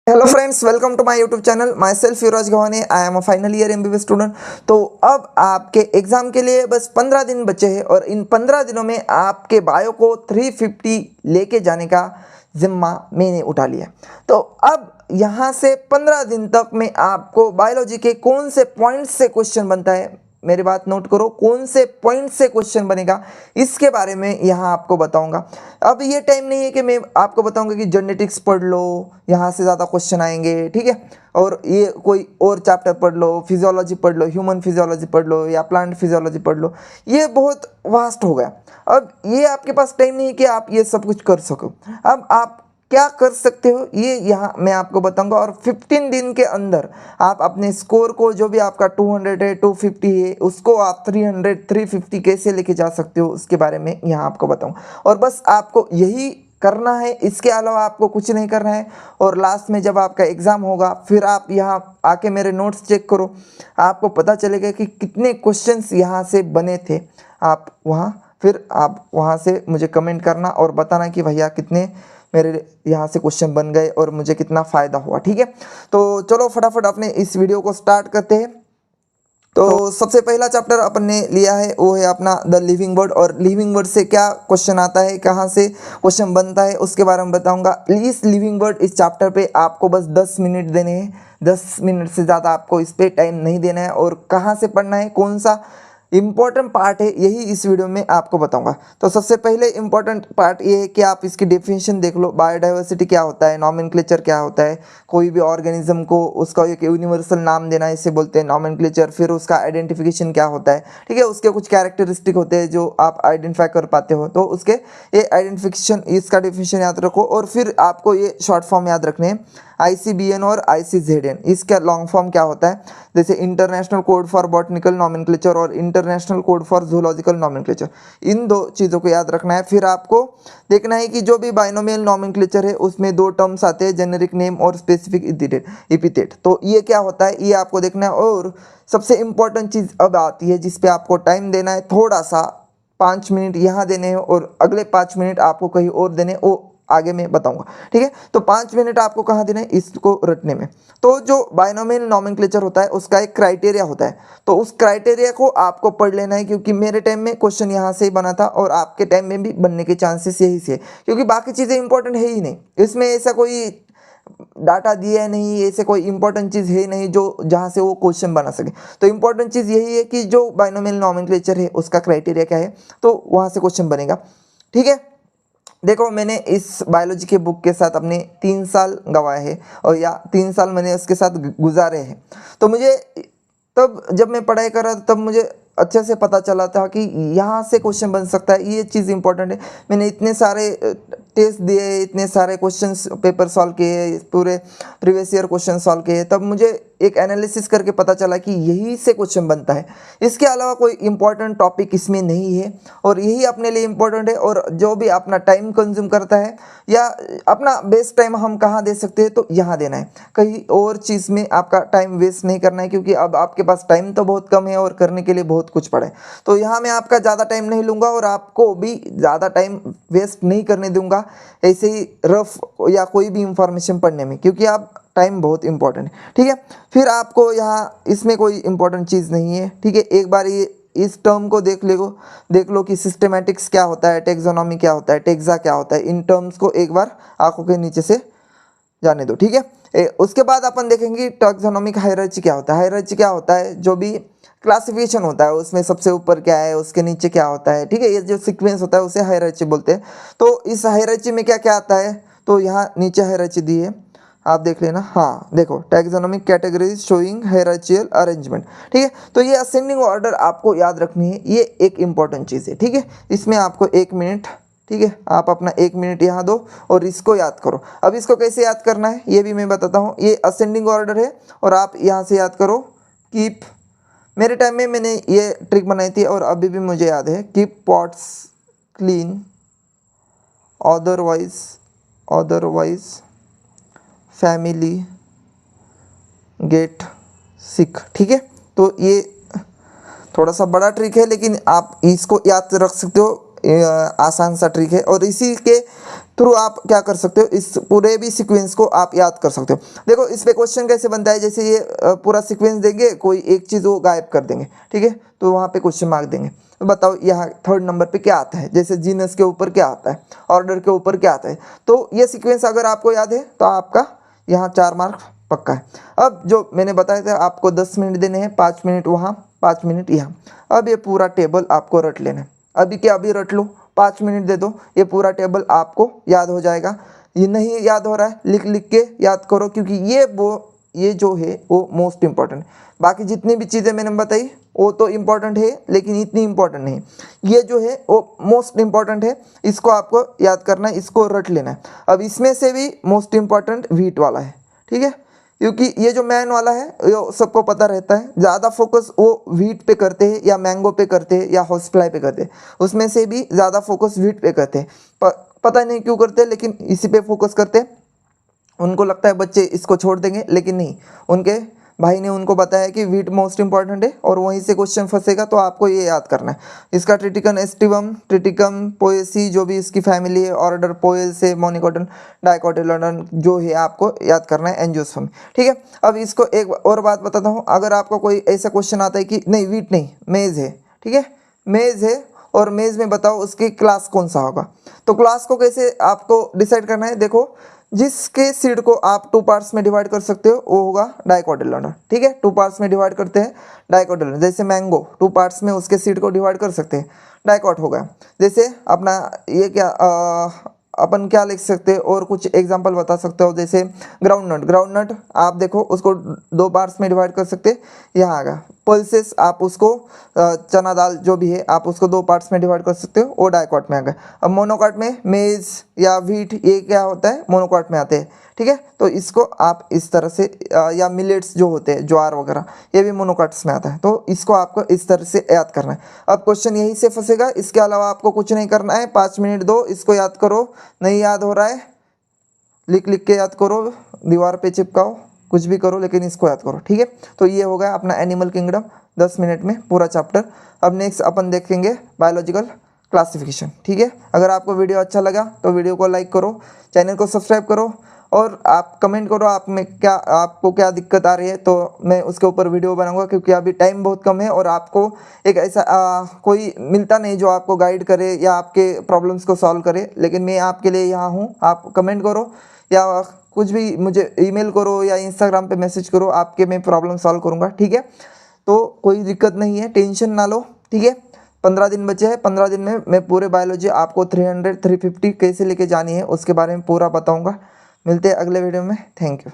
Hello friends, welcome to my YouTube channel. Myself Yuvraj Gawane. I am a final year MBBS student. तो अब आपके exam के लिए बस 15 दिन बचे हैं और इन 15 दिनों में आपके बायो को 350 लेके जाने का जिम्मा मैंने उठा लिया। तो अब यहाँ से 15 दिन तक में आपको बायोलॉजी के कौन से पॉइंट से क्वेश्चन बनता है, मेरी बात नोट करो, कौन से पॉइंट से क्वेश्चन बनेगा इसके बारे में यहाँ आपको बताऊंगा। अब ये टाइम नहीं है कि मैं आपको बताऊंगा कि जेनेटिक्स पढ़ लो, यहाँ से ज़्यादा क्वेश्चन आएंगे, ठीक है, और ये कोई और चैप्टर पढ़ लो, फिजियोलॉजी पढ़ लो, ह्यूमन फिजियोलॉजी पढ़ लो या प्लांट फिजियोलॉजी पढ़ लो। ये बहुत वास्ट हो गया। अब ये आपके पास टाइम नहीं है कि आप ये सब कुछ कर सको। अब आप क्या कर सकते हो ये यहाँ मैं आपको बताऊंगा, और 15 दिन के अंदर आप अपने स्कोर को, जो भी आपका 200 है, 250 है, उसको आप 300 350 कैसे लेके जा सकते हो उसके बारे में यहाँ आपको बताऊंगा। और बस आपको यही करना है, इसके अलावा आपको कुछ नहीं करना है। और लास्ट में जब आपका एग्ज़ाम होगा फिर आप यहाँ आके मेरे नोट्स चेक करो, आपको पता चलेगा कि कितने क्वेश्चंस यहाँ से बने थे। आप वहाँ फिर आप वहाँ से मुझे कमेंट करना और बताना कि भैया कितने मेरे यहाँ से क्वेश्चन बन गए और मुझे कितना फ़ायदा हुआ, ठीक है। तो चलो फटाफट अपने इस वीडियो को स्टार्ट करते हैं। तो सबसे पहला चैप्टर अपन ने लिया है वो है अपना द लिविंग वर्ड। और लिविंग वर्ड से क्या क्वेश्चन आता है, कहाँ से क्वेश्चन बनता है, उसके बारे में बताऊंगा। इस लिविंग वर्ड इस चैप्टर पे आपको बस 10 मिनट देने हैं। 10 मिनट से ज़्यादा आपको इस पर टाइम नहीं देना है। और कहाँ से पढ़ना है, कौन सा इंपॉर्टेंट पार्ट है, यही इस वीडियो में आपको बताऊंगा। तो सबसे पहले इंपॉर्टेंट पार्ट ये है कि आप इसकी डेफिनेशन देख लो। बायोडाइवर्सिटी क्या होता है, नॉमेनक्लेचर क्या होता है, कोई भी ऑर्गेनिज्म को उसका एक यूनिवर्सल नाम देना, इसे बोलते हैं नॉमेनक्लेचर। फिर उसका आइडेंटिफिकेशन क्या होता है, ठीक है, उसके कुछ कैरेक्टरिस्टिक होते हैं जो आप आइडेंटिफाई कर पाते हो, तो उसके ये आइडेंटिफिकेशन, इसका डेफिनेशन याद रखो। और फिर आपको ये शॉर्ट फॉर्म याद रखने हैं, ICBN और ICZN। इसका लॉन्ग फॉर्म क्या होता है, जैसे international code for botanical nomenclature और international code for zoological nomenclature. इन दो चीज़ों को याद रखना है। फिर आपको देखना है कि जो भी बाइनोमियल नॉमेनक्लेचर है उसमें दो टर्म्स आते हैं, जेनेरिक नेम और स्पेसिफिक एपिथेट। तो ये क्या होता है ये आपको देखना है। और सबसे इंपॉर्टेंट चीज़ अब आती है जिस पे आपको टाइम देना है, थोड़ा सा 5 मिनट यहाँ देने हैं और अगले 5 मिनट आपको कहीं और देने, वो आगे मैं बताऊंगा, ठीक है। तो 5 मिनट आपको कहाँ देना है, इसको रटने में। तो जो बाइनोमियल नॉमेनक्लेचर होता है उसका एक क्राइटेरिया होता है, तो उस क्राइटेरिया को आपको पढ़ लेना है, क्योंकि मेरे टाइम में क्वेश्चन यहाँ से ही बना था और आपके टाइम में भी बनने के चांसेस यही से, क्योंकि बाकी चीज़ें इंपॉर्टेंट है ही नहीं। इसमें ऐसा कोई डाटा दिया है नहीं, ऐसे कोई इंपॉर्टेंट चीज़ है नहीं जो जहाँ से वो क्वेश्चन बना सके। तो इंपॉर्टेंट चीज़ यही है कि जो बाइनोमियल नॉमेनक्लेचर है उसका क्राइटेरिया क्या है, तो वहाँ से क्वेश्चन बनेगा, ठीक है। देखो, मैंने इस बायोलॉजी के बुक के साथ अपने 3 साल गंवाए हैं, और या 3 साल मैंने उसके साथ गुजारे हैं। तो मुझे तब जब मैं पढ़ाई कर रहा था तब मुझे अच्छे से पता चला था कि यहाँ से क्वेश्चन बन सकता है, ये चीज़ इंपॉर्टेंट है। मैंने इतने सारे टेस्ट दिए, इतने सारे क्वेश्चंस पेपर सॉल्व किए, पूरे प्रीवियस ईयर क्वेश्चन सॉल्व किए, तब मुझे एक एनालिसिस करके पता चला कि यही से क्वेश्चन बनता है। इसके अलावा कोई इंपॉर्टेंट टॉपिक इसमें नहीं है, और यही अपने लिए इम्पोर्टेंट है। और जो भी अपना टाइम कंज्यूम करता है या अपना बेस्ट टाइम हम कहाँ दे सकते हैं, तो यहाँ देना है, कहीं और चीज़ में आपका टाइम वेस्ट नहीं करना है, क्योंकि अब आपके पास टाइम तो बहुत कम है और करने के लिए बहुत कुछ पड़ा है। तो यहाँ मैं आपका ज़्यादा टाइम नहीं लूँगा और आपको भी ज़्यादा टाइम वेस्ट नहीं करने दूंगा ऐसे ही रफ या कोई भी इंफॉर्मेशन पढ़ने में, क्योंकि आप टाइम बहुत इंपॉर्टेंट है, ठीक है। फिर आपको यहाँ इसमें कोई इंपॉर्टेंट चीज़ नहीं है, ठीक है। एक बार ये इस टर्म को देख लो कि सिस्टेमैटिक्स क्या होता है, टेक्सोनॉमी क्या होता है, टेक्सा क्या होता है। इन टर्म्स को एक बार आंखों के नीचे से जाने दो, ठीक है। उसके बाद अपन देखेंगे टैक्सोनॉमिक हायरार्ची क्या होता है। हायरार्ची क्या होता है, जो भी क्लासिफिकेशन होता है उसमें सबसे ऊपर क्या है, उसके नीचे क्या होता है, ठीक है। ये जो सीक्वेंस होता है उसे हायरार्ची बोलते हैं। तो इस हायरार्ची में क्या क्या आता है, तो यहाँ नीचे हायरार्ची दी है, आप देख लेना। हाँ देखो, टैक्सोनॉमिक कैटेगरीज शोइंग हायरार्चिकल अरेंजमेंट, ठीक है। तो ये असेंडिंग ऑर्डर आपको याद रखनी है, ये एक इंपॉर्टेंट चीज़ है, ठीक है। इसमें आपको 1 मिनट, ठीक है, आप अपना 1 मिनट यहाँ दो और इसको याद करो। अब इसको कैसे याद करना है ये भी मैं बताता हूँ। ये असेंडिंग ऑर्डर है और आप यहाँ से याद करो कीप, मेरे टाइम में मैंने ये ट्रिक बनाई थी और अभी भी मुझे याद है, keep pots clean, otherwise family get sick, ठीक है। तो ये थोड़ा सा बड़ा ट्रिक है, लेकिन आप इसको याद रख सकते हो। आसान सा ट्रिक है और इसी के थ्रू आप क्या कर सकते हो, इस पूरे भी सीक्वेंस को आप याद कर सकते हो। देखो इस पे क्वेश्चन कैसे बनता है, जैसे ये पूरा सीक्वेंस देंगे, कोई एक चीज़ वो गायब कर देंगे, ठीक है, तो वहाँ पे क्वेश्चन मार्क देंगे। तो बताओ यहाँ थर्ड नंबर पे क्या आता है, जैसे जीनस के ऊपर क्या आता है, ऑर्डर के ऊपर क्या आता है। तो ये सीक्वेंस अगर आपको याद है तो आपका यहाँ 4 मार्क पक्का है। अब जो मैंने बताया था आपको 10 मिनट देने हैं, 5 मिनट वहाँ 5 मिनट यहाँ। अब ये पूरा टेबल आपको रट लेना है। अभी क्या अभी रट लो, 5 मिनट दे दो, ये पूरा टेबल आपको याद हो जाएगा। ये नहीं याद हो रहा है, लिख लिख के याद करो, क्योंकि ये जो है वो मोस्ट इंपॉर्टेंट। बाकी जितनी भी चीज़ें मैंने बताई वो तो इम्पॉर्टेंट है, लेकिन इतनी इम्पॉर्टेंट नहीं। ये जो है वो मोस्ट इम्पॉर्टेंट है, इसको आपको याद करना है, इसको रट लेना है। अब इसमें से भी मोस्ट इम्पॉर्टेंट व्हीट वाला है, ठीक है, क्योंकि ये जो मैन वाला है ये सबको पता रहता है, ज़्यादा फोकस वो व्हीट पे करते हैं या मैंगो पे करते हैं या हाउस फ्लाई पे करते हैं, उसमें से भी ज़्यादा फोकस व्हीट पे करते हैं। पता नहीं क्यों करते हैं, लेकिन इसी पे फोकस करते हैं। उनको लगता है बच्चे इसको छोड़ देंगे, लेकिन नहीं, उनके भाई ने उनको बताया कि व्हीट मोस्ट इंपॉर्टेंट है और वहीं से क्वेश्चन फंसेगा, तो आपको ये याद करना है। इसका ट्रिटिकन एस्टिवम, ट्रिटिकम पोएसी जो भी इसकी फैमिली है, ऑर्डर पोएल से मोनिकोटन डाइकोटिलोडन जो है आपको याद करना है, एंजियोस्पर्म, ठीक है। अब इसको एक और बात बताता हूँ, अगर आपको कोई ऐसा क्वेश्चन आता है कि नहीं व्हीट नहीं मेज़ है, ठीक है, मेज़ है और मेज़ में बताओ उसकी क्लास कौन सा होगा, तो क्लास को कैसे आपको डिसाइड करना है। देखो जिसके सीड को आप 2 पार्ट्स में डिवाइड कर सकते हो वो होगा डाइकोटिलोडन, ठीक है, 2 पार्ट्स में डिवाइड करते हैं डाइकोटिलोडन। जैसे मैंगो 2 पार्ट्स में उसके सीड को डिवाइड कर सकते हैं, डाइकोट होगा। जैसे अपना ये क्या अपन क्या लिख सकते हैं, और कुछ एग्जांपल बता सकते हो, जैसे ग्राउंडनट आप देखो उसको 2 पार्ट्स में डिवाइड कर सकते हैं, यहाँ आगा। पल्सेस आप उसको चना दाल जो भी है आप उसको 2 पार्ट्स में डिवाइड कर सकते हो, वो डाइकॉट में आ गए। अब मोनोकॉट में मेज या व्हीट ये क्या होता है, मोनोकॉट में आते हैं, ठीक है, तो इसको आप इस तरह से या मिलेट्स जो होते हैं ज्वार वगैरह ये भी मोनोकॉट्स में आता है, तो इसको आपको इस तरह से याद करना है। अब क्वेश्चन यही से फंसेगा, इसके अलावा आपको कुछ नहीं करना है। 5 मिनट दो, इसको याद करो, नहीं याद हो रहा है लिख लिख के याद करो, दीवार पे चिपकाओ, कुछ भी करो, लेकिन इसको याद करो, ठीक है। तो ये हो गया अपना एनिमल किंगडम 10 मिनट में पूरा चैप्टर। अब नेक्स्ट अपन देखेंगे बायोलॉजिकल क्लासिफिकेशन, ठीक है। अगर आपको वीडियो अच्छा लगा तो वीडियो को लाइक करो, चैनल को सब्सक्राइब करो और आप कमेंट करो आपको क्या दिक्कत आ रही है, तो मैं उसके ऊपर वीडियो बनाऊंगा, क्योंकि अभी टाइम बहुत कम है और आपको एक ऐसा कोई मिलता नहीं जो आपको गाइड करे या आपके प्रॉब्लम्स को सॉल्व करे, लेकिन मैं आपके लिए यहाँ हूँ। आप कमेंट करो या कुछ भी मुझे ईमेल करो या इंस्टाग्राम पे मैसेज करो, आपके मैं प्रॉब्लम सॉल्व करूँगा, ठीक है। तो कोई दिक्कत नहीं है, टेंशन ना लो, ठीक है। 15 दिन बचे हैं, 15 दिन में मैं पूरे बायोलॉजी आपको 300 350 कैसे लेके जानी है उसके बारे में पूरा बताऊंगा। मिलते हैं अगले वीडियो में, थैंक यू।